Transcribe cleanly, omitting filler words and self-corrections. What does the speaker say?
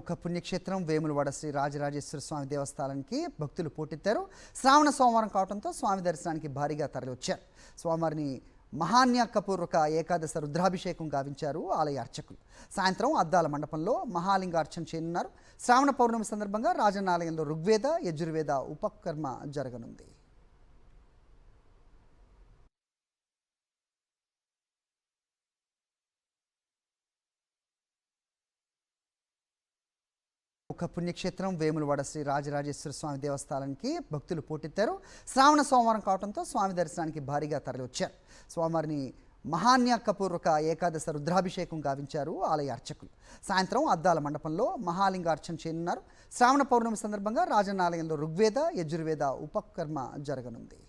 ప్రముఖ పుణ్యక్షేత్రం వేములవాడ శ్రీ రాజరాజేశ్వర స్వామి దేవస్థానానికి భక్తులు పోటెత్తారు. శ్రావణ సోమవారం కావడంతో స్వామి దర్శనానికి భారీగా తరలివచ్చారు. స్వామివారిని మహాన్యాకపూర్వక ఏకాదశ రుద్రాభిషేకం గావించారు ఆలయ అర్చకులు. సాయంత్రం అద్దాల మండపంలో మహాలింగార్చన చేయనున్నారు. శ్రావణ పౌర్ణమి సందర్భంగా రాజన్న ఆలయంలో ఋగ్వేద యజుర్వేద ఉపకర్మ జరగనుంది. ఒక పుణ్యక్షేత్రం వేములవాడ శ్రీ రాజరాజేశ్వర స్వామి దేవస్థానానికి భక్తులు పోటెత్తారు. శ్రావణ సోమవారం కావడంతో స్వామి దర్శనానికి భారీగా తరలివచ్చారు. స్వామివారిని మహాన్యాకపూర్వక ఏకాదశ రుద్రాభిషేకం గావించారు ఆలయ అర్చకులు. సాయంత్రం అద్దాల మండపంలో మహాలింగార్చన చేయనున్నారు. శ్రావణ పౌర్ణమి సందర్భంగా రాజన్న ఆలయంలో ఋగ్వేద యజుర్వేద ఉపకర్మ జరగనుంది.